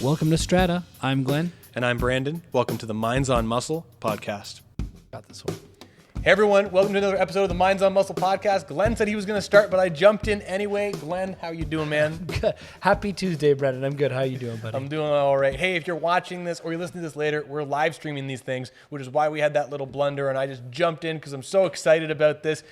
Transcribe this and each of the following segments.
Welcome to Strata. I'm Glenn. And I'm Brandon. Welcome to the Minds on Muscle podcast. Got this one. Hey everyone, welcome to another episode of the Minds on Muscle podcast. Glenn said he was going to start, but I jumped in anyway. Glenn, how you doing, man? Good. Happy Tuesday, Brandon. I'm good. How you doing, buddy? I'm doing all right. Hey, if you're watching this or you're listening to this later, we're live streaming these things, which is why we had that little blunder, and I just jumped in because I'm so excited about this.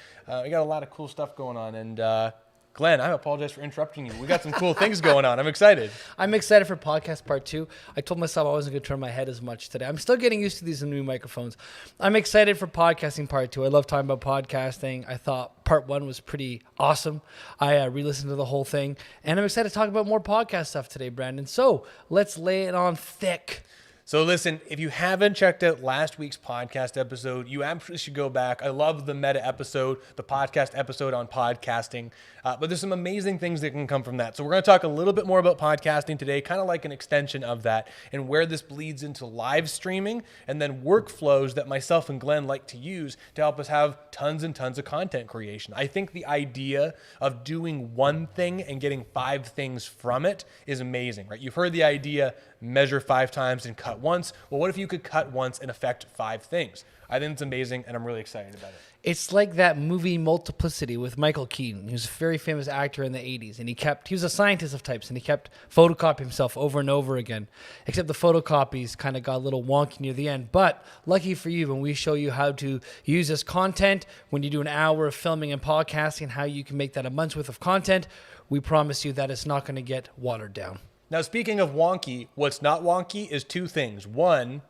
We got a lot of cool stuff going on, and Glenn, I apologize for interrupting you. We got some cool things going on. I'm excited. I'm excited for podcast part 2. I told myself I wasn't going to turn my head as much today. I'm still getting used to these new microphones. I'm excited for podcasting part 2. I love talking about podcasting. I thought part 1 was pretty awesome. I re-listened to the whole thing, and I'm excited to talk about more podcast stuff today, Brandon. So let's lay it on thick. So listen, if you haven't checked out last week's podcast episode, you absolutely should go back. I love the meta episode, the podcast episode on podcasting, but there's some amazing things that can come from that. So we're going to talk a little bit more about podcasting today, kind of like an extension of that, and where this bleeds into live streaming and then workflows that myself and Glenn like to use to help us have tons and tons of content creation. I think the idea of doing one thing and getting 5 things from it is amazing, right? You've heard the idea, measure 5 times and cut once. Well, what if you could cut once and affect 5 things? I think it's amazing, and I'm really excited about it. It's like that movie Multiplicity with Michael Keaton. He was a very famous actor in the 80s, and he was a scientist of types, and he kept photocopying himself over and over again, except the photocopies kind of got a little wonky near the end. But lucky for you, when we show you how to use this content, when you do an hour of filming and podcasting, how you can make that a month's worth of content, we promise you that it's not going to get watered down. Now, speaking of wonky, what's not wonky is 2 things. One,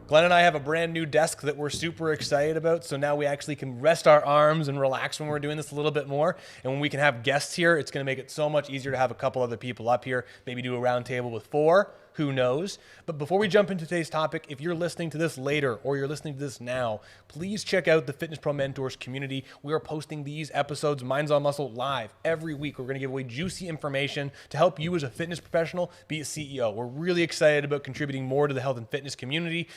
Glenn and I have a brand new desk that we're super excited about, so now we actually can rest our arms and relax when we're doing this a little bit more. And when we can have guests here, it's going to make it so much easier to have a couple other people up here, maybe do a round table with 4. Who knows? But before we jump into today's topic, if you're listening to this later or you're listening to this now, please check out the Fitness Pro Mentors community. We are posting these episodes, Minds on Muscle, live every week. We're going to give away juicy information to help you as a fitness professional be a CEO. We're really excited about contributing more to the health and fitness community.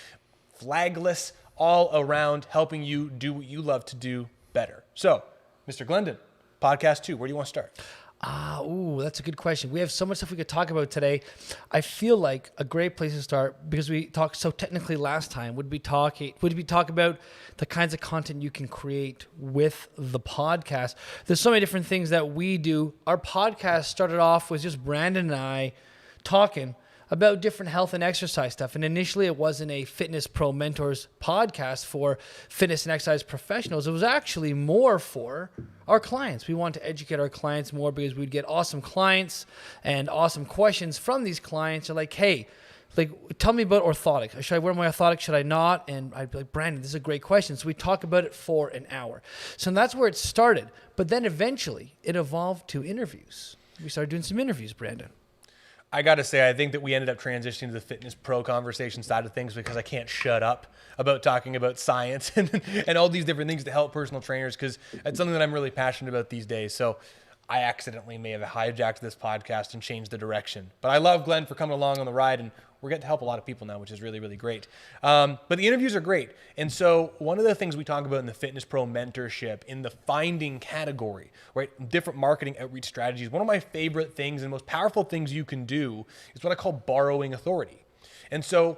Flagless, all around, helping you do what you love to do better. So, Mr. Glendon, podcast 2, where do you want to start? That's a good question. We have so much stuff we could talk about today. I feel like a great place to start, because we talked so technically last time, would be talk about the kinds of content you can create with the podcast. There's so many different things that we do. Our podcast started off with just Brandon and I talking about different health and exercise stuff. And initially it wasn't a Fitness Pro Mentors podcast for fitness and exercise professionals. It was actually more for our clients. We want to educate our clients more, because we'd get awesome clients and awesome questions from these clients. They're like, hey, tell me about orthotics. Should I wear my orthotics? Should I not? And I'd be like, Brandon, this is a great question. So we talk about it for an hour. So that's where it started. But then eventually it evolved to interviews. We started doing some interviews, Brandon. I got to say, I think that we ended up transitioning to the fitness pro conversation side of things, because I can't shut up about talking about science and all these different things to help personal trainers, because it's something that I'm really passionate about these days. So I accidentally may have hijacked this podcast and changed the direction. But I love Glenn for coming along on the ride, and we're getting to help a lot of people now, which is really, really great. But the interviews are great. And so one of the things we talk about in the Fitness Pro mentorship, in the finding category, right, different marketing outreach strategies, one of my favorite things and most powerful things you can do is what I call borrowing authority. And so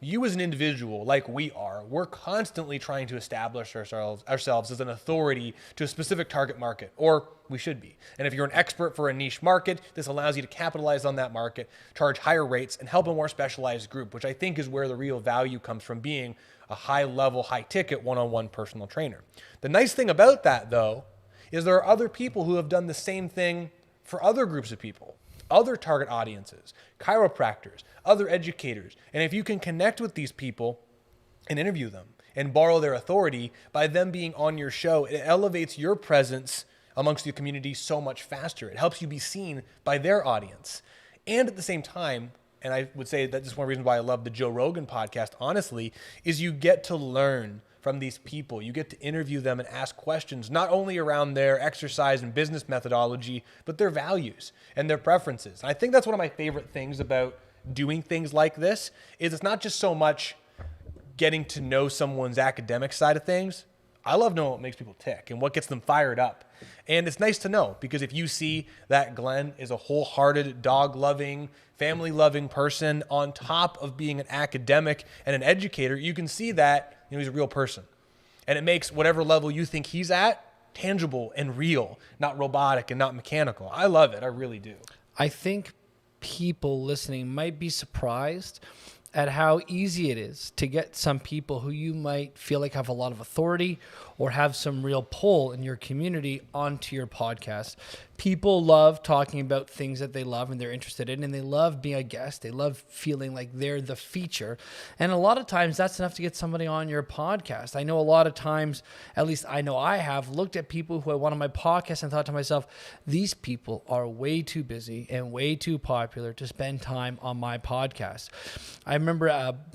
you as an individual, like we are, we're constantly trying to establish ourselves as an authority to a specific target market, or we should be. And if you're an expert for a niche market, this allows you to capitalize on that market, charge higher rates, and help a more specialized group, which I think is where the real value comes from being a high-level, high-ticket one-on-one personal trainer. The nice thing about that, though, is there are other people who have done the same thing for other groups of people, other target audiences, chiropractors, other educators. And if you can connect with these people and interview them and borrow their authority by them being on your show, it elevates your presence amongst the community so much faster. It helps you be seen by their audience. And at the same time, and I would say that this is one reason why I love the Joe Rogan podcast, honestly, is you get to learn from these people. You get to interview them and ask questions, not only around their exercise and business methodology, but their values and their preferences. And I think that's one of my favorite things about doing things like this, is it's not just so much getting to know someone's academic side of things. I love knowing what makes people tick and what gets them fired up. And it's nice to know, because if you see that Glenn is a wholehearted, dog-loving, family-loving person on top of being an academic and an educator, you can see that he's a real person. And it makes whatever level you think he's at tangible and real, not robotic and not mechanical. I love it. I really do. I think people listening might be surprised at how easy it is to get some people who you might feel like have a lot of authority or have some real pull in your community onto your podcast. People love talking about things that they love and they're interested in, and they love being a guest. They love feeling like they're the feature. And a lot of times that's enough to get somebody on your podcast. I know a lot of times, at least I know I have, looked at people who I want on my podcast and thought to myself, these people are way too busy and way too popular to spend time on my podcast. I remember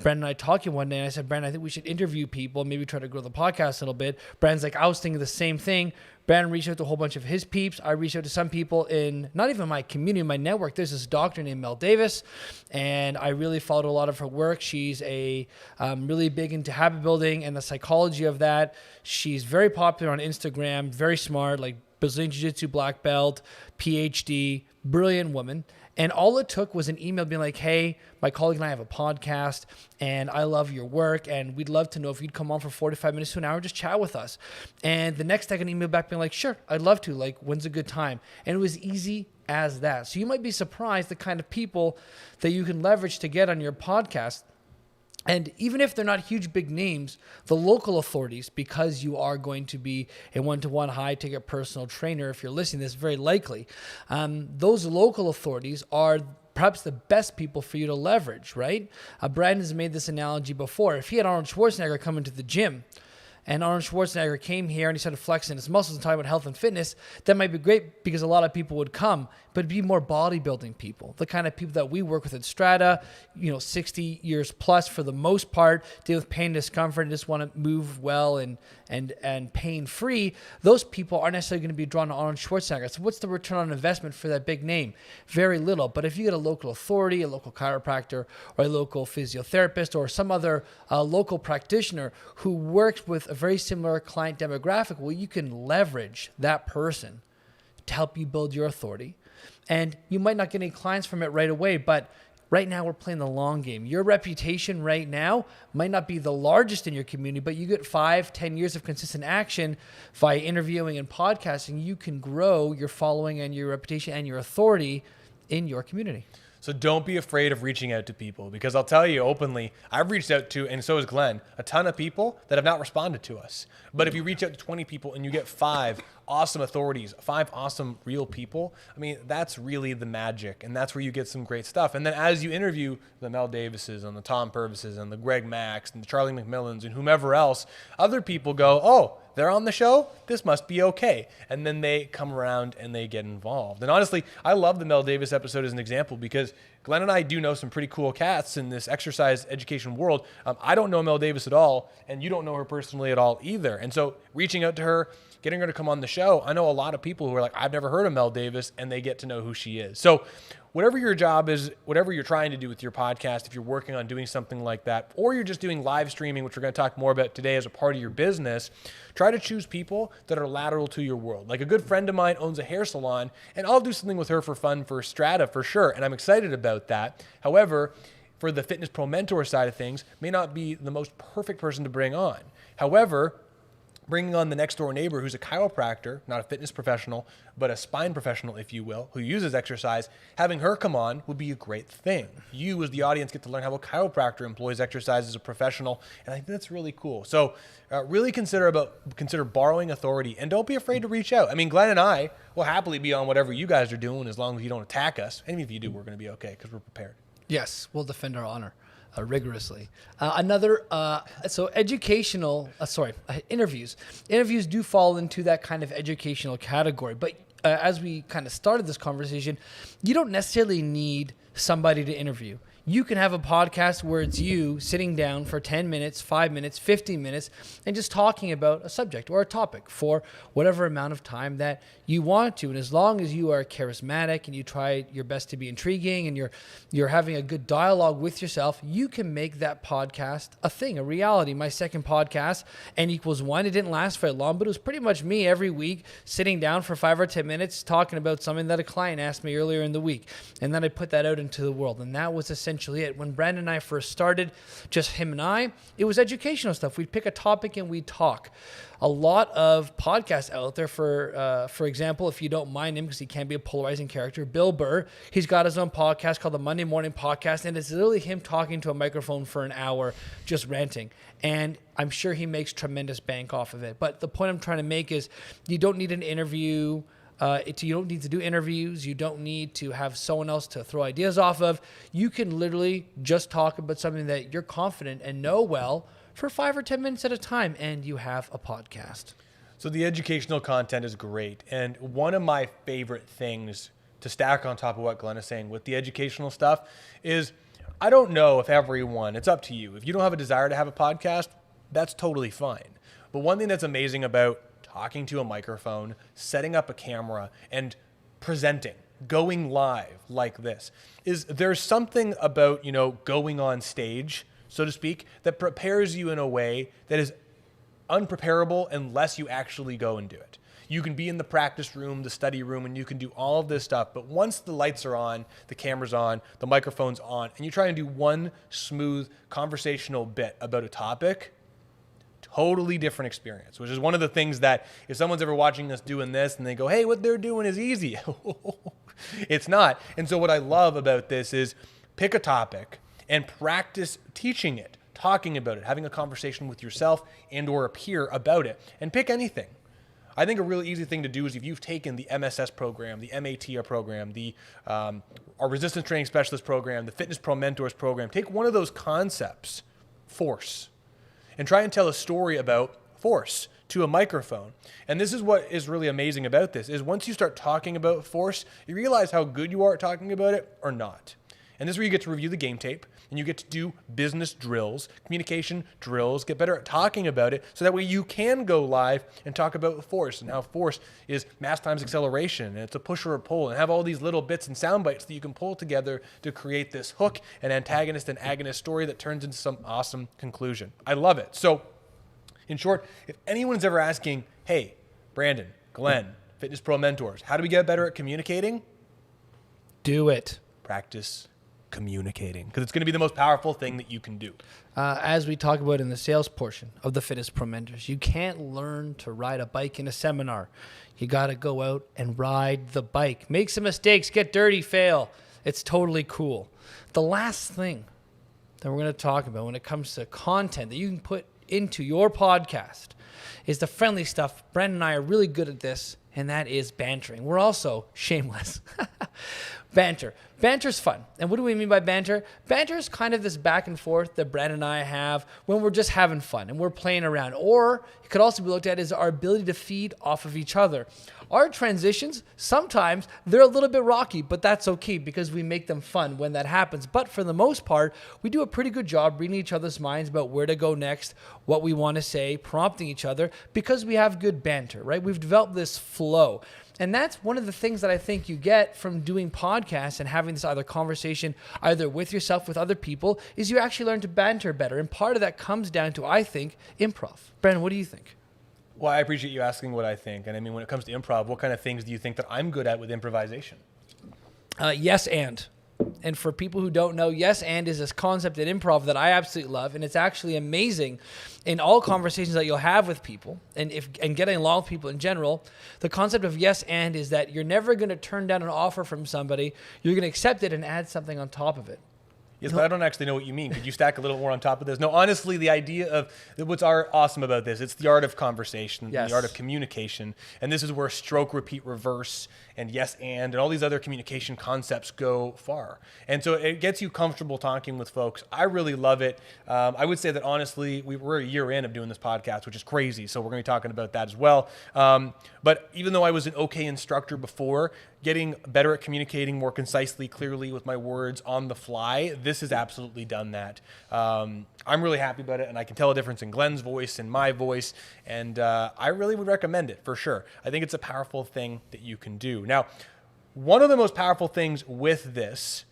Brandon and I talking one day, and I said, Brandon, I think we should interview people, maybe try to grow the podcast a little bit. Brandon's like, I was thinking the same thing. Brandon reached out to a whole bunch of his peeps. I reached out to some people in not even my community, my network. There's this doctor named Mel Davis, and I really followed a lot of her work. She's a really big into habit building and the psychology of that. She's very popular on Instagram, very smart, like Brazilian Jiu-Jitsu black belt, PhD, brilliant woman. And all it took was an email being like, hey, my colleague and I have a podcast and I love your work and we'd love to know if you'd come on for 45 minutes to an hour, just chat with us. And the next day I got an email back being like, sure, I'd love to. Like, when's a good time? And it was easy as that. So you might be surprised the kind of people that you can leverage to get on your podcast. And even if they're not huge, big names, the local authorities, because you are going to be a one-to-one high-ticket personal trainer, if you're listening to this, very likely, those local authorities are perhaps the best people for you to leverage, right? Brandon's made this analogy before. If he had Arnold Schwarzenegger come into the gym, and Arnold Schwarzenegger came here and he started flexing his muscles and talking about health and fitness, that might be great because a lot of people would come, but it'd be more bodybuilding people, the kind of people that we work with at Strata, 60 years plus for the most part, deal with pain, discomfort, and just want to move well and pain-free. Those people aren't necessarily going to be drawn to Arnold Schwarzenegger. So what's the return on investment for that big name? Very little. But if you get a local authority, a local chiropractor, or a local physiotherapist, or some other local practitioner who works with a very similar client demographic, well, you can leverage that person to help you build your authority. And you might not get any clients from it right away, but right now we're playing the long game. Your reputation right now might not be the largest in your community, but you get 5-10 years of consistent action via interviewing and podcasting. You can grow your following and your reputation and your authority in your community. So don't be afraid of reaching out to people, because I'll tell you openly, I've reached out to, and so has Glenn, a ton of people that have not responded to us. But if you reach out to 20 people and you get 5 awesome authorities, 5 awesome real people, I mean, that's really the magic, and that's where you get some great stuff. And then as you interview the Mel Davises and the Tom Purvises and the Greg Macks and the Charlie McMillans and whomever else, other people go, oh, they're on the show? This must be okay. And then they come around and they get involved. And honestly, I love the Mel Davis episode as an example, because Glenn and I do know some pretty cool cats in this exercise education world. I don't know Mel Davis at all, and you don't know her personally at all either. And so reaching out to her, getting her to come on the show, I know a lot of people who are like, I've never heard of Mel Davis, and they get to know who she is. So whatever your job is, whatever you're trying to do with your podcast, if you're working on doing something like that, or you're just doing live streaming, which we're going to talk more about today as a part of your business, try to choose people that are lateral to your world. Like a good friend of mine owns a hair salon, and I'll do something with her for fun for Strata for sure, and I'm excited about that. However, for the Fitness Pro Mentor side of things, may not be the most perfect person to bring on. However, bringing on the next door neighbor who's a chiropractor, not a fitness professional, but a spine professional, if you will, who uses exercise, having her come on would be a great thing. You as the audience get to learn how a chiropractor employs exercise as a professional, and I think that's really cool. So really consider borrowing authority, and don't be afraid to reach out. I mean, Glenn and I will happily be on whatever you guys are doing as long as you don't attack us. And if you do, we're going to be okay because we're prepared. Yes, we'll defend our honor. Rigorously. Interviews. Interviews do fall into that kind of educational category, but as we kind of started this conversation, you don't necessarily need somebody to interview. You can have a podcast where it's you sitting down for 10 minutes, 5 minutes, 15 minutes, and just talking about a subject or a topic for whatever amount of time that you want to. And as long as you are charismatic and you try your best to be intriguing and you're having a good dialogue with yourself, you can make that podcast a thing, a reality. My second podcast, N=1, it didn't last very long, but it was pretty much me every week sitting down for 5 or 10 minutes talking about something that a client asked me earlier in the week. And then I put that out into the world. And that was essentially it. When Brandon and I first started, just him and I, it was educational stuff. We'd pick a topic and we'd talk. A lot of podcasts out there, for example, if you don't mind him because he can be a polarizing character, Bill Burr, he's got his own podcast called the Monday Morning Podcast, and it's literally him talking to a microphone for an hour, just ranting. And I'm sure he makes tremendous bank off of it. But the point I'm trying to make is you don't need an interview. You don't need to do interviews. You don't need to have someone else to throw ideas off of. You can literally just talk about something that you're confident and know well for 5 or 10 minutes at a time, and you have a podcast. So the educational content is great. And one of my favorite things to stack on top of what Glenn is saying with the educational stuff is, I don't know if everyone, it's up to you. If you don't have a desire to have a podcast, that's totally fine. But one thing that's amazing about talking to a microphone, setting up a camera, and presenting, going live like this, is there's something about, going on stage, so to speak, that prepares you in a way that is unpreparable unless you actually go and do it. You can be in the practice room, the study room, and you can do all of this stuff. But once the lights are on, the camera's on, the microphone's on, and you try and do one smooth conversational bit about a topic, totally different experience, which is one of the things that if someone's ever watching us doing this and they go, hey, what they're doing is easy. It's not. And so what I love about this is pick a topic and practice teaching it, talking about it, having a conversation with yourself and or a peer about it, and pick anything. I think a really easy thing to do is if you've taken the MSS program, the MATR program, our resistance training specialist program, the Fitness Pro Mentors program, take one of those concepts, force, and try and tell a story about force to a microphone. And this is what is really amazing about this, is once you start talking about force, you realize how good you are at talking about it or not. And this is where you get to review the game tape, and you get to do business drills, communication drills, get better at talking about it, so that way you can go live and talk about force and how force is mass times acceleration, and it's a push or a pull, and have all these little bits and sound bites that you can pull together to create this hook and antagonist and agonist story that turns into some awesome conclusion. I love it. So, in short, if anyone's ever asking, hey, Brandon, Glenn, Fitness Pro Mentors, how do we get better at communicating? Do it. Practice communicating, because it's going to be the most powerful thing that you can do. As we talk about in the sales portion of the Fitness Pro Mentors, you can't learn to ride a bike in a seminar. You got to go out and ride the bike. Make some mistakes, get dirty, fail. It's totally cool. The last thing that we're going to talk about when it comes to content that you can put into your podcast is the friendly stuff. Brandon and I are really good at this, and that is bantering. We're also shameless. Banter. Banter's fun. And what do we mean by banter? Banter is kind of this back and forth that Brandon and I have when we're just having fun and we're playing around. Or it could also be looked at as our ability to feed off of each other. Our transitions, sometimes they're a little bit rocky, but that's okay because we make them fun when that happens. But for the most part, we do a pretty good job reading each other's minds about where to go next, what we want to say, prompting each other because we have good banter, right? We've developed this flow. And that's one of the things that I think you get from doing podcasts and having this either conversation either with yourself, with other people, is you actually learn to banter better. And part of that comes down to, I think, improv. Brandon, what do you think? Well, I appreciate you asking what I think. And I mean, when it comes to improv, what kind of things do you think that I'm good at with improvisation? Yes, and. And for people who don't know, yes, and is this concept in improv that I absolutely love. And it's actually amazing in all conversations that you'll have with people and getting along with people in general. The concept of yes, and is that you're never going to turn down an offer from somebody. You're going to accept it and add something on top of it. Yes, but I don't actually know what you mean. Could you stack a little more on top of this? No, honestly, the idea of what's awesome about this, it's the art of conversation, Yes. the art of communication. And this is where stroke, repeat, reverse, and yes, and all these other communication concepts go far. And so it gets you comfortable talking with folks. I really love it. I would say that honestly, we're a year in of doing this podcast, which is crazy. So we're going to be talking about that as well. But even though I was an okay instructor before, getting better at communicating more concisely, clearly with my words on the fly, this has absolutely done that. I'm really happy about it, and I can tell a difference in Glenn's voice and my voice, and I really would recommend it for sure. I think it's a powerful thing that you can do. Now, one of the most powerful things with this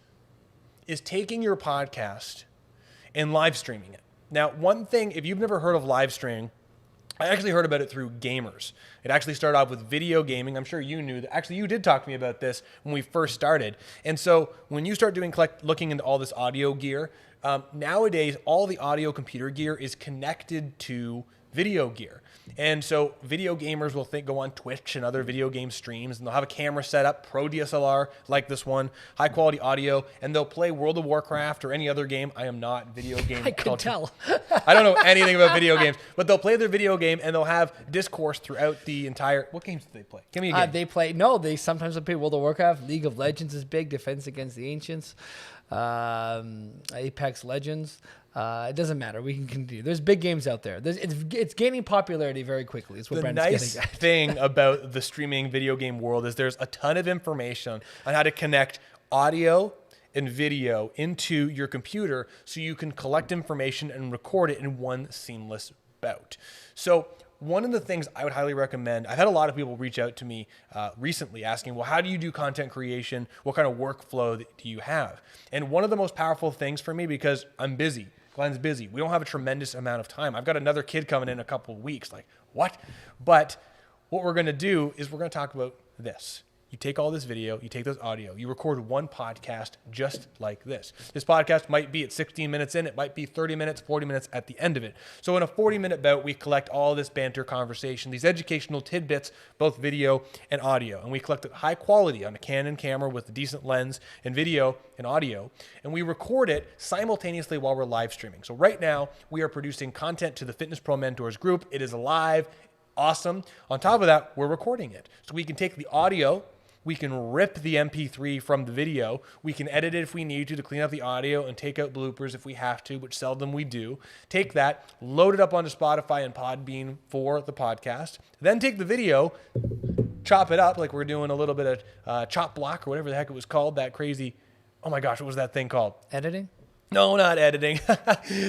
is taking your podcast and live streaming it. Now, one thing, if you've never heard of live streaming, I actually heard about it through gamers. It actually started off with video gaming. I'm sure you knew that. Actually, you did talk to me about this when we first started. And so when you start looking into all this audio gear, nowadays, all the audio computer gear is connected to video gear. And so video gamers will go on Twitch and other video game streams, and they'll have a camera set up, pro DSLR like this one, high quality audio, and they'll play World of Warcraft or any other game. I am not video game I can culture. tell. I don't know anything about video games, but they'll play their video game and they'll have discourse throughout the entire. What games do they play? Give me a game. They sometimes play World of Warcraft. League of Legends is big. Defense Against the Ancients. Apex Legends. It doesn't matter. We can continue. There's big games out there. It's gaining popularity very quickly. Is what The Brandon's nice getting at. thing about the streaming video game world is there's a ton of information on how to connect audio and video into your computer so you can collect information and record it in one seamless bout. So one of the things I would highly recommend, I've had a lot of people reach out to me recently asking, well, how do you do content creation? What kind of workflow do you have? And one of the most powerful things for me, because I'm busy, Glenn's busy, we don't have a tremendous amount of time. I've got another kid coming in a couple of weeks. Like, what? But what we're going to do is we're going to talk about this. You take all this video, you take this audio, you record one podcast just like this. This podcast might be at 16 minutes in, it might be 30 minutes, 40 minutes at the end of it. So in a 40-minute bout, we collect all this banter conversation, these educational tidbits, both video and audio. And we collect it high quality on a Canon camera with a decent lens and video and audio. And we record it simultaneously while we're live streaming. So right now, we are producing content to the Fitness Pro Mentors group. It is live, awesome. On top of that, we're recording it. So we can take the audio, we can rip the MP3 from the video. We can edit it if we need to clean up the audio and take out bloopers if we have to, which seldom we do. Take that, load it up onto Spotify and Podbean for the podcast. Then take the video, chop it up like we're doing a little bit of chop block or whatever the heck it was called, that crazy, oh my gosh, what was that thing called? Editing? No, not editing.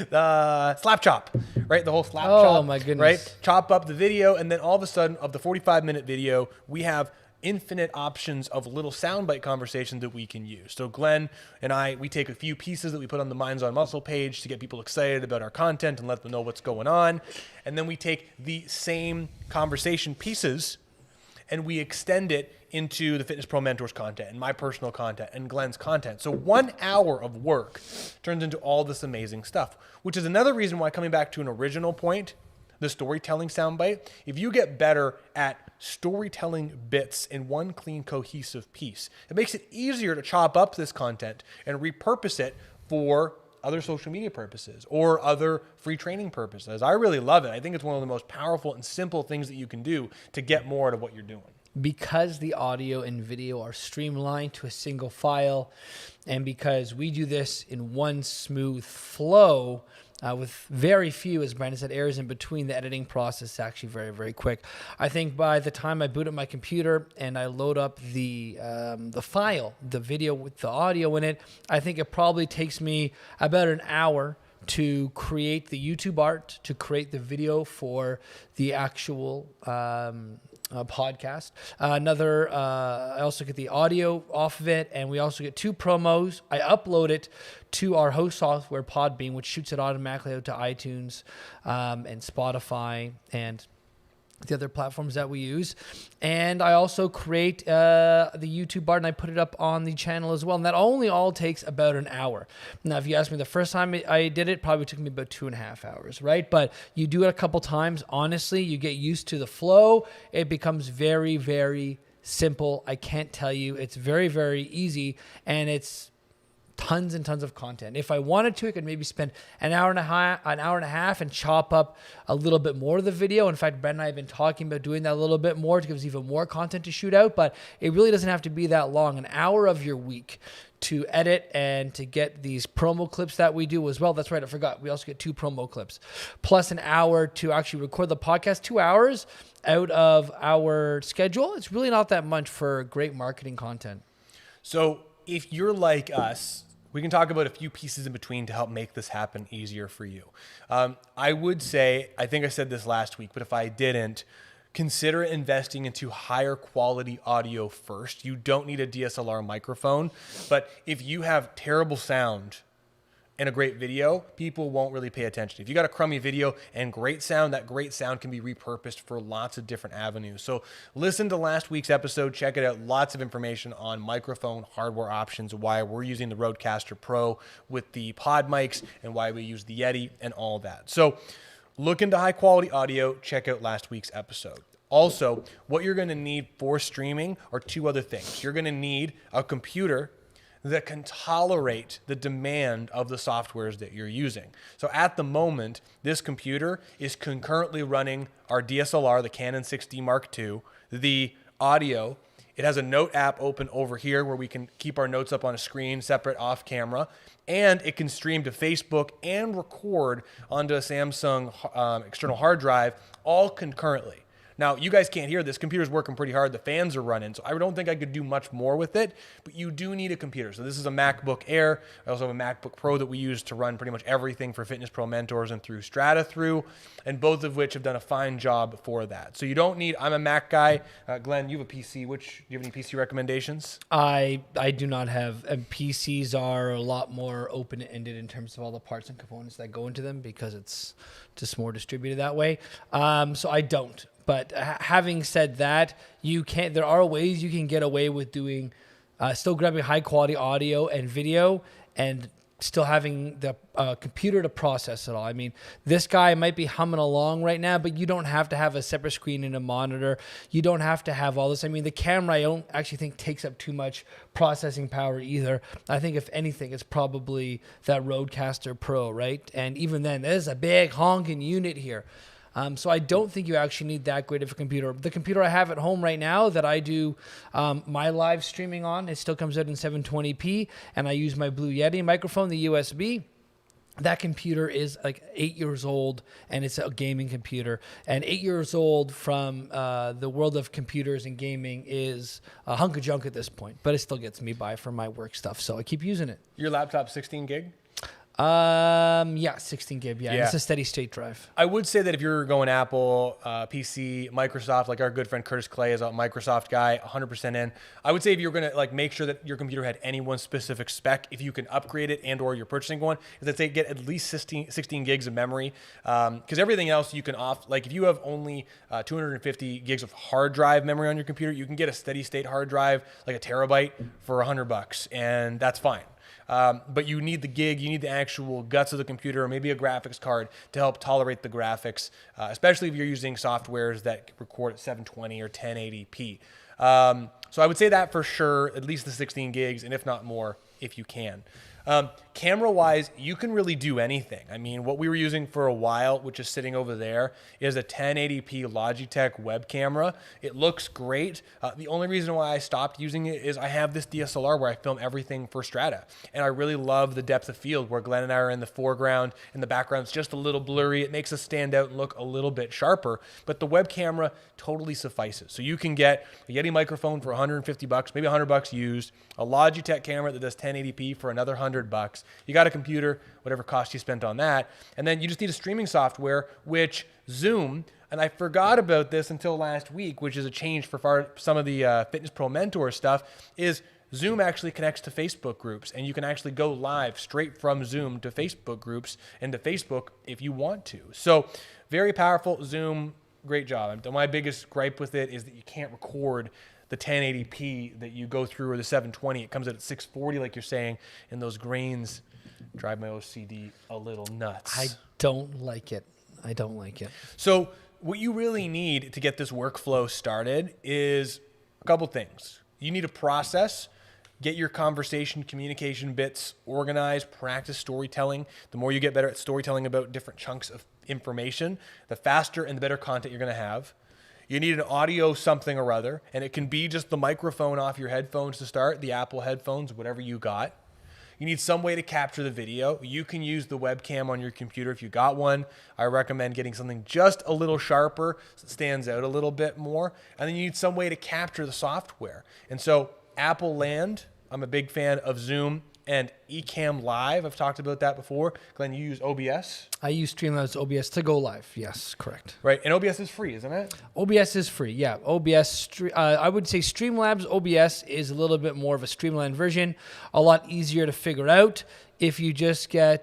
Slap chop, right? The whole slap Oh, chop. my goodness. Right? Chop up the video, and then all of a sudden, of the 45-minute video, we have infinite options of little soundbite conversations that we can use. So Glenn and I, we take a few pieces that we put on the Minds on Muscle page to get people excited about our content and let them know what's going on. And then we take the same conversation pieces and we extend it into the Fitness Pro Mentors content and my personal content and Glenn's content. So 1 hour of work turns into all this amazing stuff, which is another reason why, coming back to an original point, the storytelling soundbite, if you get better at storytelling bits in one clean, cohesive piece, it makes it easier to chop up this content and repurpose it for other social media purposes or other free training purposes. I really love it. I think it's one of the most powerful and simple things that you can do to get more out of what you're doing. Because the audio and video are streamlined to a single file, and because we do this in one smooth flow, with very few, as Brandon said, errors in between, the editing process is actually very, very quick. I think by the time I boot up my computer and I load up the file, the video with the audio in it, I think it probably takes me about an hour to create the YouTube art, to create the video for the actual podcast. I also get the audio off of it, and we also get 2 promos. I upload it to our host software, Podbean, which shoots it automatically out to iTunes and Spotify and the other platforms that we use. And I also create the YouTube art and I put it up on the channel as well. And that only all takes about an hour. Now, if you ask me the first time I did it, probably took me about 2.5 hours, right? But you do it a couple times. Honestly, you get used to the flow. It becomes very, very simple. I can't tell you. It's very, very easy. And it's tons and tons of content. If I wanted to, I could maybe spend an hour and a half and chop up a little bit more of the video. In fact, Brent and I have been talking about doing that a little bit more to give us even more content to shoot out, but it really doesn't have to be that long. An hour of your week to edit and to get these promo clips that we do as well. That's right, I forgot. We also get 2 promo clips, plus an hour to actually record the podcast. 2 hours out of our schedule. It's really not that much for great marketing content. So if you're like us, we can talk about a few pieces in between to help make this happen easier for you. I would say, I think I said this last week, but if I didn't, consider investing into higher quality audio first. You don't need a DSLR microphone, but if you have terrible sound and a great video, people won't really pay attention. If you got a crummy video and great sound, that great sound can be repurposed for lots of different avenues. So listen to last week's episode, check it out. Lots of information on microphone hardware options, why we're using the Rodecaster Pro with the pod mics and why we use the Yeti and all that. So look into high quality audio, check out last week's episode. Also, what you're gonna need for streaming are 2 other things. You're gonna need a computer that can tolerate the demand of the softwares that you're using. So at the moment, this computer is concurrently running our DSLR, the Canon 6D Mark II, the audio. It has a note app open over here where we can keep our notes up on a screen separate off camera, and it can stream to Facebook and record onto a Samsung external hard drive all concurrently. Now, you guys can't hear this. Computer's working pretty hard. The fans are running, so I don't think I could do much more with it, but you do need a computer. So this is a MacBook Air. I also have a MacBook Pro that we use to run pretty much everything for Fitness Pro Mentors and through Strata through, and both of which have done a fine job for that. So you don't need, I'm a Mac guy. Glenn, you have a PC. Do you have any PC recommendations? I do not have, and PCs are a lot more open-ended in terms of all the parts and components that go into them because it's just more distributed that way. So I don't. But having said that, there are ways you can get away with doing, still grabbing high quality audio and video and still having the computer to process it all. I mean, this guy might be humming along right now, but you don't have to have a separate screen and a monitor. You don't have to have all this. I mean, the camera, I don't actually think takes up too much processing power either. I think if anything, it's probably that Rodecaster Pro, right? And even then, there's a big honking unit here. So I don't think you actually need that great of a computer. The computer I have at home right now that I do my live streaming on, it still comes out in 720p, and I use my Blue Yeti microphone, the USB. That computer is like 8 years old, and it's a gaming computer. And 8 years old from the world of computers and gaming is a hunk of junk at this point, but it still gets me by for my work stuff, so I keep using it. Your laptop 16 gig? Yeah, 16 gig. Yeah, Yeah. it's a steady state drive. I would say that if you're going Apple, PC, Microsoft, like our good friend Curtis Clay is a Microsoft guy, 100% in. I would say if you're going to like make sure that your computer had any one specific spec, if you can upgrade it and or you're purchasing one, is I'd say get at least 16 gigs of memory. Because everything else you can like if you have only 250 gigs of hard drive memory on your computer, you can get a steady state hard drive, like a terabyte for $100, and that's fine. But you need the gig, you need the actual guts of the computer, or maybe a graphics card to help tolerate the graphics, especially if you're using softwares that record at 720 or 1080p. So I would say that for sure, at least the 16 gigs, and if not more, if you can. Camera-wise, you can really do anything. I mean, what we were using for a while, which is sitting over there, is a 1080p Logitech web camera. It looks great. The only reason why I stopped using it is I have this DSLR where I film everything for Strata, and I really love the depth of field where Glenn and I are in the foreground, and the background's just a little blurry. It makes us stand out and look a little bit sharper, but the web camera totally suffices. So you can get a Yeti microphone for $150, maybe $100 used, a Logitech camera that does 1080p for another $100. You got a computer, whatever cost you spent on that, and then you just need a streaming software, which Zoom, and I forgot about this until last week, which is a change for some of the Fitness Pro Mentor stuff, is Zoom actually connects to Facebook groups, and you can actually go live straight from Zoom to Facebook groups and to Facebook if you want to. So very powerful. Zoom, great job. My biggest gripe with it is that you can't record the 1080p that you go through, or the 720. It comes out at 640, like you're saying, and those grains drive my OCD a little nuts. I don't like it. So what you really need to get this workflow started is a couple things. You need a process Get your conversation, communication bits organized, practice storytelling. The more you get better at storytelling about different chunks of information, the faster and the better content you're going to have. You need an audio something or other, and it can be just the microphone off your headphones to start, the Apple headphones, whatever you got. You need some way to capture the video. You can use the webcam on your computer if you got one. I recommend getting something just a little sharper so it stands out a little bit more. And then you need some way to capture the software. And so Apple Land, I'm a big fan of Zoom and Ecamm Live. I've talked about that before. Glenn, you use OBS? I use Streamlabs OBS to go live. Yes, correct. Right, and OBS is free, isn't it? OBS is free, yeah. I would say Streamlabs OBS is a little bit more of a streamlined version, a lot easier to figure out. If you just get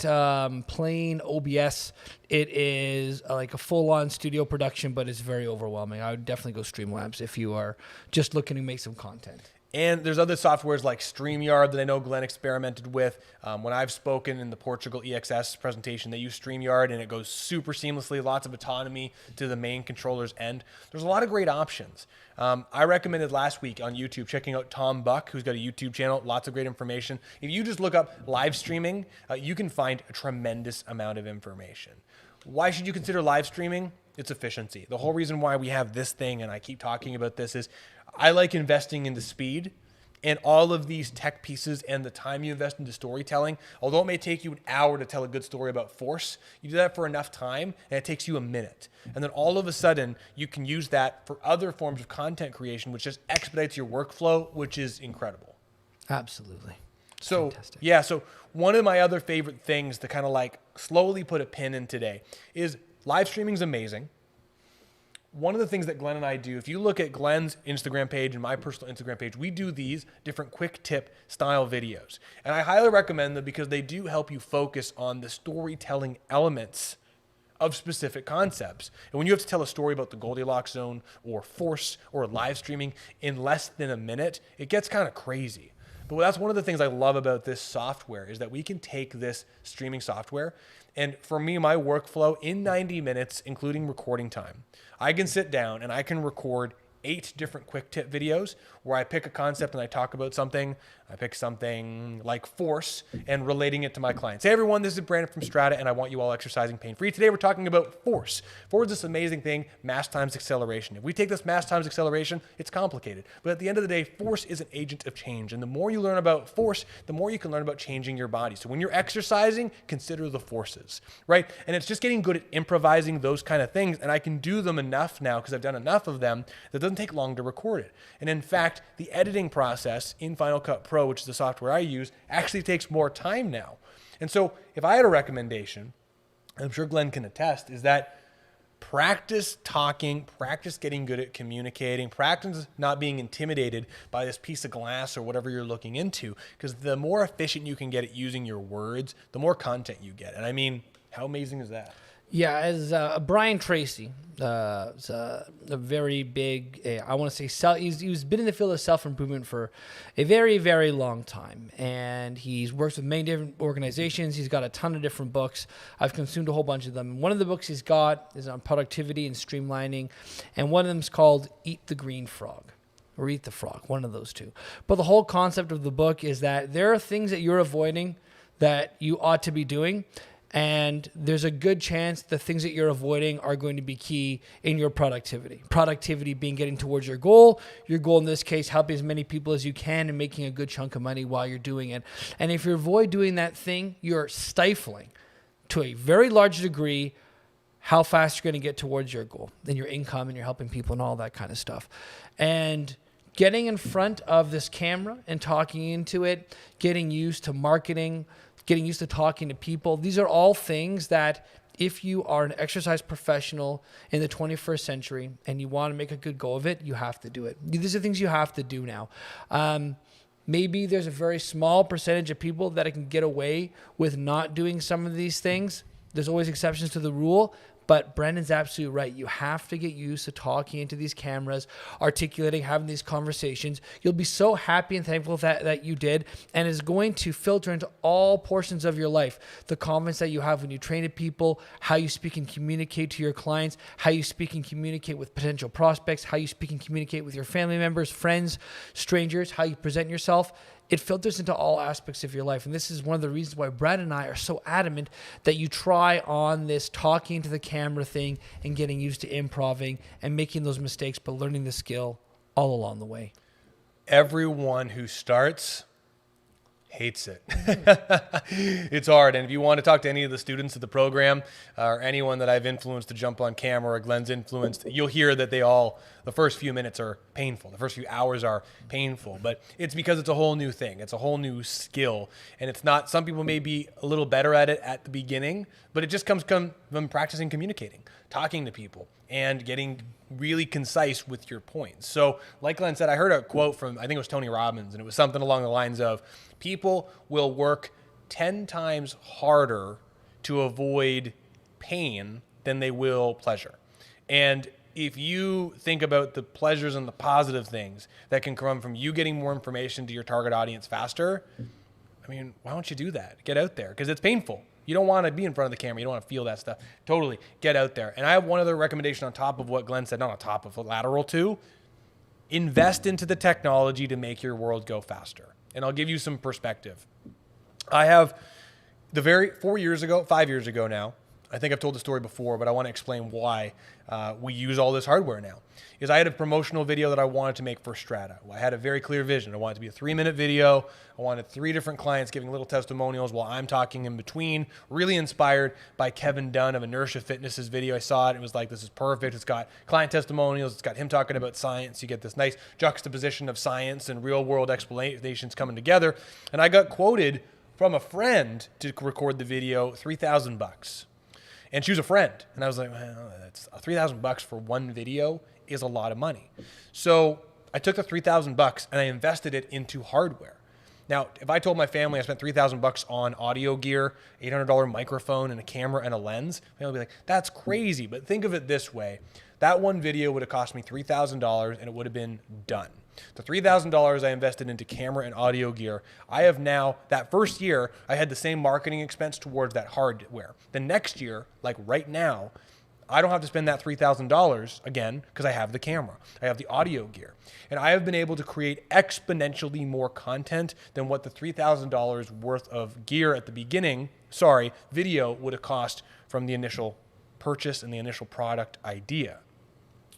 plain OBS, it is like a full-on studio production, but it's very overwhelming. I would definitely go Streamlabs if you are just looking to make some content. And there's other softwares like StreamYard that I know Glenn experimented with. When I've spoken in the Portugal EXS presentation, they use StreamYard and it goes super seamlessly, lots of autonomy to the main controller's end. There's a lot of great options. I recommended last week on YouTube checking out Tom Buck, who's got a YouTube channel, lots of great information. If you just look up live streaming, you can find a tremendous amount of information. Why should you consider live streaming? It's efficiency. The whole reason why we have this thing, and I keep talking about this, is I like investing into speed, and all of these tech pieces and the time you invest into storytelling, although it may take you an hour to tell a good story about force, you do that for enough time and it takes you a minute. And then all of a sudden you can use that for other forms of content creation, which just expedites your workflow, which is incredible. Absolutely. So, fantastic. Yeah, so one of my other favorite things to kind of like slowly put a pin in today is live streaming is amazing. One of the things that Glenn and I do, if you look at Glenn's Instagram page and my personal Instagram page, we do these different quick tip style videos. And I highly recommend them because they do help you focus on the storytelling elements of specific concepts. And when you have to tell a story about the Goldilocks zone or force or live streaming in less than a minute, it gets kind of crazy. But that's one of the things I love about this software is that we can take this streaming software, and for me, my workflow in 90 minutes, including recording time, I can sit down and I can record 8 different quick tip videos where I pick a concept and I talk about something. I pick something like force and relating it to my clients. Hey everyone, this is Brandon from Strata and I want you all exercising pain-free. Today we're talking about force. Force is this amazing thing, mass times acceleration. If we take this mass times acceleration, it's complicated. But at the end of the day, force is an agent of change. And the more you learn about force, the more you can learn about changing your body. So when you're exercising, consider the forces, right? And it's just getting good at improvising those kind of things. And I can do them enough now because I've done enough of them that it doesn't take long to record it. And in fact, the editing process in Final Cut Pro, which is the software I use, actually takes more time now. And so if I had a recommendation, and I'm sure Glenn can attest, is that practice talking, practice getting good at communicating, practice not being intimidated by this piece of glass or whatever you're looking into, because the more efficient you can get at using your words, the more content you get. And I mean, how amazing is that? Yeah, as Brian Tracy, is a very big, I want to say, he's been in the field of self-improvement for a very, very long time. And he's worked with many different organizations. He's got a ton of different books. I've consumed a whole bunch of them. One of the books he's got is on productivity and streamlining. And one of them is called Eat the Green Frog. Or Eat the Frog, one of those two. But the whole concept of the book is that there are things that you're avoiding that you ought to be doing. And there's a good chance the things that you're avoiding are going to be key in your productivity. Productivity being getting towards your goal. Your goal in this case, helping as many people as you can and making a good chunk of money while you're doing it. And if you avoid doing that thing, you're stifling to a very large degree how fast you're going to get towards your goal and your income and you're helping people and all that kind of stuff. And getting in front of this camera and talking into it, getting used to marketing, getting used to talking to people. These are all things that if you are an exercise professional in the 21st century and you want to make a good go of it, you have to do it. These are things you have to do now. Maybe there's a very small percentage of people that can get away with not doing some of these things. There's always exceptions to the rule. But Brendan's absolutely right. You have to get used to talking into these cameras, articulating, having these conversations. You'll be so happy and thankful that you did, and it's going to filter into all portions of your life. The confidence that you have when you train at people, how you speak and communicate to your clients, how you speak and communicate with potential prospects, how you speak and communicate with your family members, friends, strangers, how you present yourself. it filters into all aspects of your life. And this is one of the reasons why Brad and I are so adamant that you try on this talking to the camera thing and getting used to improving and making those mistakes, but learning the skill all along the way. Everyone who starts hates it. It's hard. And if you want to talk to any of the students of the program or anyone that I've influenced to jump on camera or Glenn's influenced, you'll hear that the first few minutes are painful. The first few hours are painful, but it's because it's a whole new thing. It's a whole new skill. And it's not, some people may be a little better at it at the beginning, but it just comes from practicing communicating, talking to people, and getting really concise with your points. So like Glenn said, I heard a quote from, I think it was Tony Robbins, and it was something along the lines of, people will work 10 times harder to avoid pain than they will pleasure. And if you think about the pleasures and the positive things that can come from you getting more information to your target audience faster, I mean, why don't you do that? Get out there, because it's painful. You don't want to be in front of the camera. You don't want to feel that stuff. Totally. Get out there. And I have one other recommendation on top of what Glenn said, not on top of, lateral to. Invest into the technology to make your world go faster. And I'll give you some perspective. I have 5 years ago now, I think I've told the story before, but I want to explain why we use all this hardware now. Is I had a promotional video that I wanted to make for Strata. I had a very clear vision. I wanted it to be a 3-minute video. I wanted 3 different clients giving little testimonials while I'm talking in between. Really inspired by Kevin Dunn of Inertia Fitness's video. I saw it. It was like, this is perfect. It's got client testimonials. It's got him talking about science. You get this nice juxtaposition of science and real world explanations coming together. And I got quoted from a friend to record the video, $3,000. And she was a friend. And I was like, well, that's $3,000 for one video is a lot of money. So I took the $3,000 and I invested it into hardware. Now, if I told my family I spent $3,000 on audio gear, $800 microphone and a camera and a lens, they'll be like, that's crazy. But think of it this way. That one video would have cost me $3,000 and it would have been done. The $3,000 I invested into camera and audio gear, I have now, that first year, I had the same marketing expense towards that hardware. The next year, like right now, I don't have to spend that $3,000 again because I have the camera. I have the audio gear. And I have been able to create exponentially more content than what the $3,000 worth of gear at the beginning, video would have cost from the initial purchase and the initial product idea.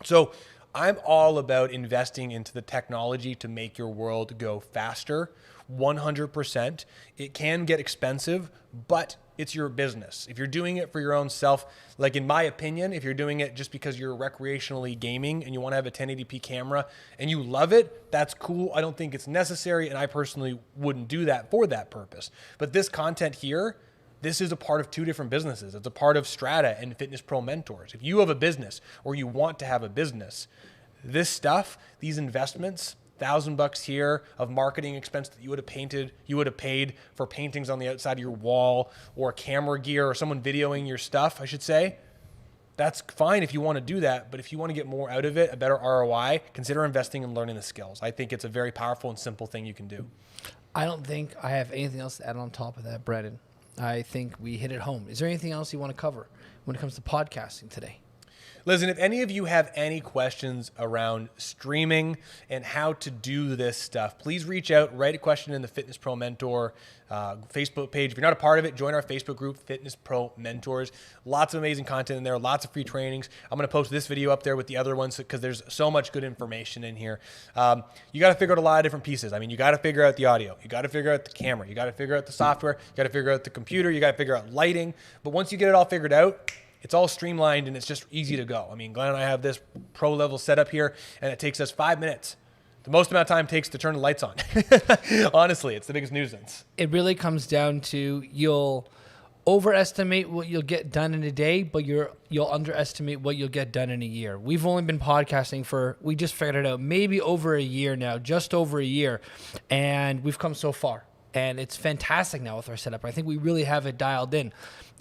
So I'm all about investing into the technology to make your world go faster, 100%. It can get expensive, but it's your business. If you're doing it for your own self, like in my opinion, if you're doing it just because you're recreationally gaming and you want to have a 1080p camera and you love it, that's cool. I don't think it's necessary, and I personally wouldn't do that for that purpose. But this content here, this is a part of 2 different businesses. It's a part of Strata and Fitness Pro Mentors. If you have a business or you want to have a business, this stuff, these investments, $1,000 here of marketing expense that you would have paid for paintings on the outside of your wall or camera gear or someone videoing your stuff, I should say. That's fine if you want to do that, but if you want to get more out of it, a better ROI, consider investing in learning the skills. I think it's a very powerful and simple thing you can do. I don't think I have anything else to add on top of that, Brandon. I think we hit it home. Is there anything else you want to cover when it comes to podcasting today? Listen, if any of you have any questions around streaming and how to do this stuff, please reach out, write a question in the Fitness Pro Mentor Facebook page. If you're not a part of it, join our Facebook group, Fitness Pro Mentors. Lots of amazing content in there, lots of free trainings. I'm going to post this video up there with the other ones because there's so much good information in here. You got to figure out a lot of different pieces. I mean, you got to figure out the audio. You got to figure out the camera. You got to figure out the software. You got to figure out the computer. You got to figure out lighting. But once you get it all figured out, it's all streamlined and it's just easy to go. I mean, Glenn and I have this pro level setup here and it takes us 5 minutes. The most amount of time it takes to turn the lights on. Honestly, it's the biggest nuisance. It really comes down to you'll overestimate what you'll get done in a day, but you'll underestimate what you'll get done in a year. We've only been podcasting we just figured it out, maybe over a year now, just over a year, and we've come so far. And it's fantastic now with our setup. I think we really have it dialed in.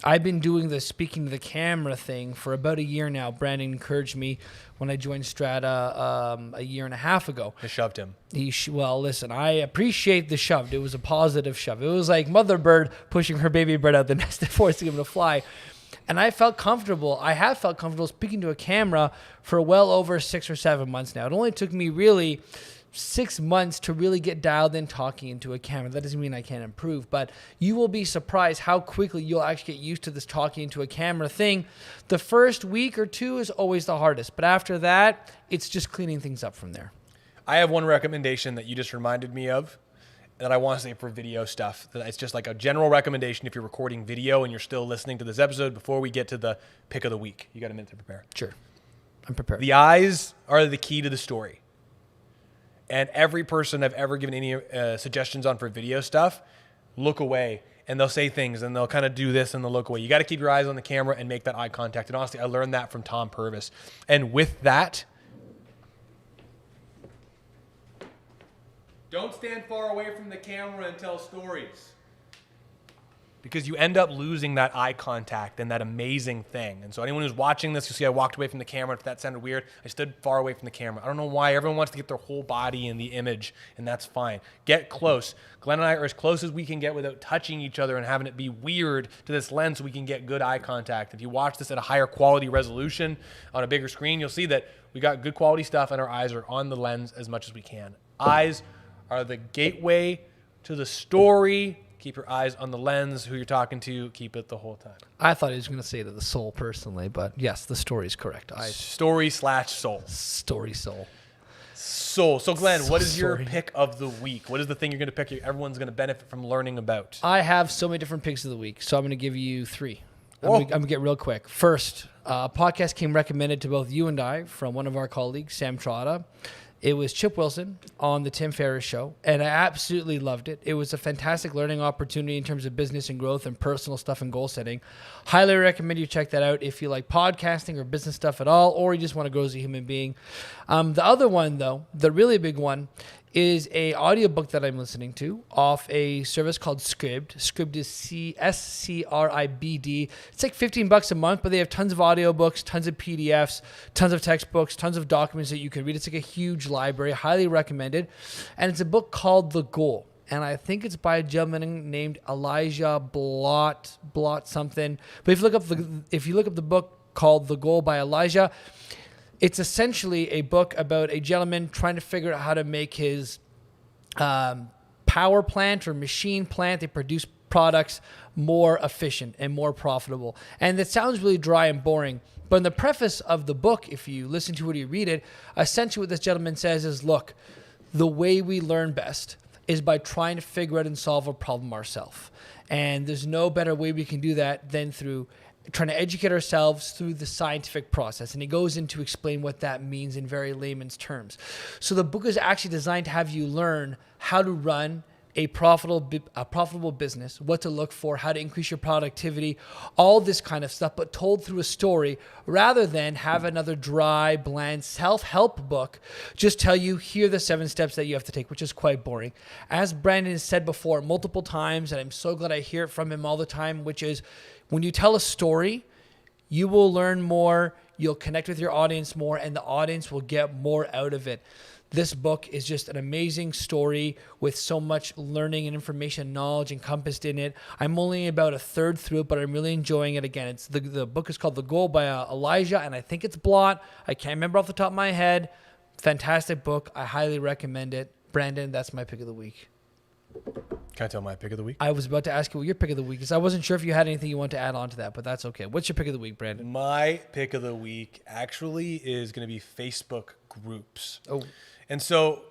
I've been doing the speaking to the camera thing for about a year now. Brandon encouraged me when I joined Strata a year and a half ago. I shoved him. Well, listen, I appreciate the shove. It was a positive shove. It was like mother bird pushing her baby bird out the nest and forcing him to fly. And I felt comfortable. I have felt comfortable speaking to a camera for well over 6 or 7 months now. It only took me really 6 months to really get dialed in talking into a camera. That doesn't mean I can't improve, but you will be surprised how quickly you'll actually get used to this talking into a camera thing. The first week or two is always the hardest, but after that, it's just cleaning things up from there. I have one recommendation that you just reminded me of that I want to say for video stuff. That it's just like a general recommendation if you're recording video and you're still listening to this episode before we get to the pick of the week. You got a minute to prepare. Sure. I'm prepared. The eyes are the key to the story. And every person I've ever given any suggestions on for video stuff, look away. And they'll say things and they'll kind of do this and they'll look away. You got to keep your eyes on the camera and make that eye contact. And honestly, I learned that from Tom Purvis. And with that, don't stand far away from the camera and tell stories. Because you end up losing that eye contact and that amazing thing. And so anyone who's watching this, you see I walked away from the camera. If that sounded weird, I stood far away from the camera. I don't know why. Everyone wants to get their whole body in the image, and that's fine. Get close. Glenn and I are as close as we can get without touching each other and having it be weird to this lens so we can get good eye contact. If you watch this at a higher quality resolution on a bigger screen, you'll see that we got good quality stuff and our eyes are on the lens as much as we can. Eyes are the gateway to the story. Keep your eyes on the lens, who you're talking to. Keep it the whole time. I thought he was going to say to the soul personally, but yes, the story is correct. Story/soul. Story soul. Soul. So Glenn, what is your Sorry. pick of the week? What is the thing you're going to pick everyone's going to benefit from learning about? I have so many different picks of the week, so I'm going to give you 3. I'm Whoa. going to get real quick. First, a podcast came recommended to both you and I from one of our colleagues, Sam Trotta. It was Chip Wilson on the Tim Ferriss Show, and I absolutely loved it. It was a fantastic learning opportunity in terms of business and growth and personal stuff and goal setting. Highly recommend you check that out if you like podcasting or business stuff at all, or you just want to grow as a human being. The other one, though, the really big one, is a audiobook that I'm listening to off a service called Scribd. Scribd is Scribd. It's like $15 a month, but they have tons of audiobooks, tons of PDFs, tons of textbooks, tons of documents that you can read. It's like a huge library. Highly recommended. And it's a book called The Goal. And I think it's by a gentleman named Elijah Blott something. But if you look up the book called The Goal by Elijah, it's essentially a book about a gentleman trying to figure out how to make his power plant or machine plant, they produce products, more efficient and more profitable. And it sounds really dry and boring. But in the preface of the book, if you listen to it or you read it, essentially what this gentleman says is, look, the way we learn best is by trying to figure out and solve a problem ourselves. And there's no better way we can do that than through trying to educate ourselves through the scientific process. And he goes in to explain what that means in very layman's terms. So the book is actually designed to have you learn how to run a profitable business, what to look for, how to increase your productivity, all this kind of stuff, but told through a story rather than have another dry, bland self-help book just tell you, here are the 7 steps that you have to take, which is quite boring. As Brandon has said before multiple times, and I'm so glad I hear it from him all the time, which is, when you tell a story, you will learn more, you'll connect with your audience more, and the audience will get more out of it. This book is just an amazing story with so much learning and information and knowledge encompassed in it. I'm only about a third through it, but I'm really enjoying it. Again, it's the book is called The Goal by Elijah, and I think it's Blott. I can't remember off the top of my head. Fantastic book. I highly recommend it. Brandon, that's my pick of the week. Can I tell my pick of the week? I was about to ask you what your pick of the week is. I wasn't sure if you had anything you want to add on to that, but that's okay. What's your pick of the week, Brandon? My pick of the week actually is going to be Facebook groups. Oh. And so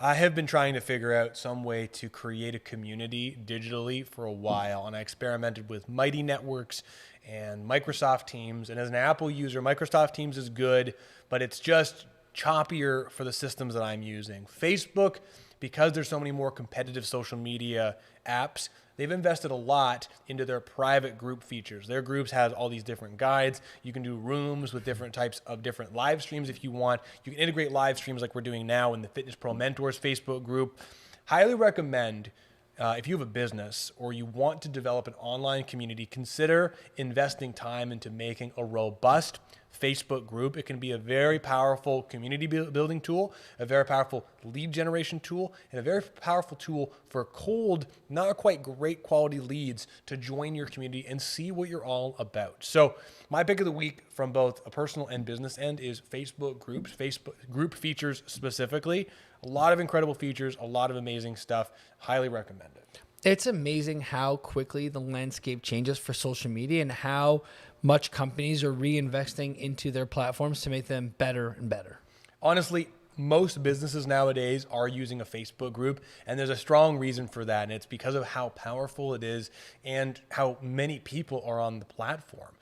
I have been trying to figure out some way to create a community digitally for a while. And I experimented with Mighty Networks and Microsoft Teams. And as an Apple user, Microsoft Teams is good, but it's just choppier for the systems that I'm using. Facebook, because there's so many more competitive social media apps, they've invested a lot into their private group features. Their groups has all these different guides. You can do rooms with different types of different live streams if you want. You can integrate live streams like we're doing now in the Fitness Pro Mentors Facebook group. Highly recommend if you have a business or you want to develop an online community, consider investing time into making a robust Facebook group. It can be a very powerful community building tool, a very powerful lead generation tool, and a very powerful tool for cold, not quite great quality leads to join your community and see what you're all about. So my pick of the week from both a personal and business end is Facebook groups, Facebook group features specifically. A lot of incredible features, a lot of amazing stuff. Highly recommend it. It's amazing how quickly the landscape changes for social media and how much companies are reinvesting into their platforms to make them better and better. Honestly, most businesses nowadays are using a Facebook group, and there's a strong reason for that, and it's because of how powerful it is and how many people are on the platform.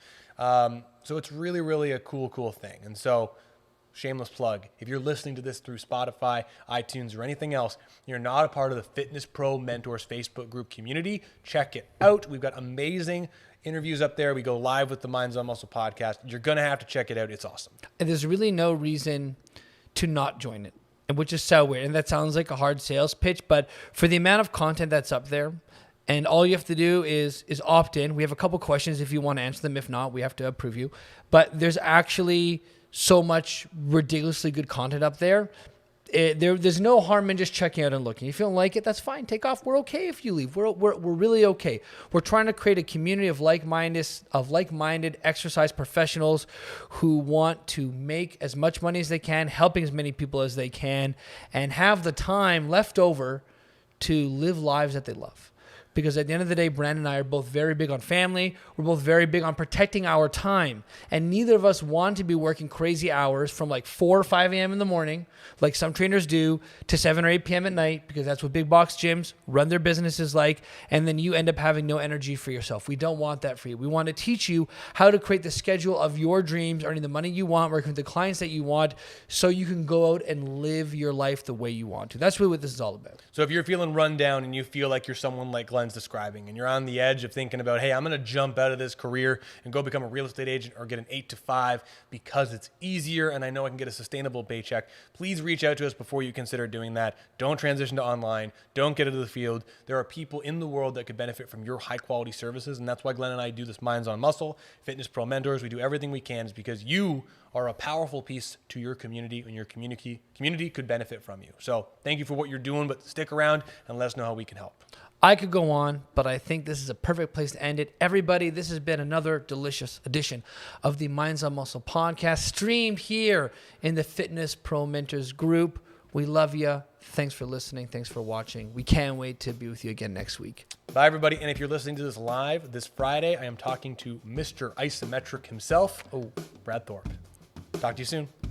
So it's really, really a cool thing. And so, shameless plug, if you're listening to this through Spotify, iTunes, or anything else, you're not a part of the Fitness Pro Mentors Facebook group community, check it out. We've got amazing interviews up there. We go live with the Minds on Muscle podcast. You're going to have to check it out. It's awesome. And there's really no reason to not join it, which is so weird. And that sounds like a hard sales pitch, but for the amount of content that's up there, and all you have to do is opt in. We have a couple questions if you want to answer them. If not, we have to approve you. But there's actually so much ridiculously good content up there. There's no harm in just checking out and looking. If you don't like it, that's fine. Take off. We're okay if you leave. We're really okay. We're trying to create a community of like-minded exercise professionals who want to make as much money as they can, helping as many people as they can, and have the time left over to live lives that they love. Because at the end of the day, Brandon and I are both very big on family. We're both very big on protecting our time. And neither of us want to be working crazy hours from like 4 or 5 a.m. in the morning, like some trainers do, to 7 or 8 p.m. at night, because that's what big box gyms run their businesses like. And then you end up having no energy for yourself. We don't want that for you. We want to teach you how to create the schedule of your dreams, earning the money you want, working with the clients that you want, so you can go out and live your life the way you want to. That's really what this is all about. So if you're feeling run down and you feel like you're someone like Glenn's describing, and you're on the edge of thinking about, hey, I'm going to jump out of this career and go become a real estate agent or get an 8 to 5 because it's easier and I know I can get a sustainable paycheck, please reach out to us before you consider doing that. Don't transition to online. Don't get into the field. There are people in the world that could benefit from your high quality services, and that's why Glenn and I do this Minds on Muscle, Fitness Pro Mentors. We do everything we can is because you are a powerful piece to your community, and your community could benefit from you. So thank you for what you're doing, but stick around and let us know how we can help. I could go on, but I think this is a perfect place to end it. Everybody, this has been another delicious edition of the Minds on Muscle podcast, streamed here in the Fitness Pro Mentors group. We love you. Thanks for listening. Thanks for watching. We can't wait to be with you again next week. Bye, everybody. And if you're listening to this live this Friday, I am talking to Mr. Isometric himself, Brad Thorpe. Talk to you soon.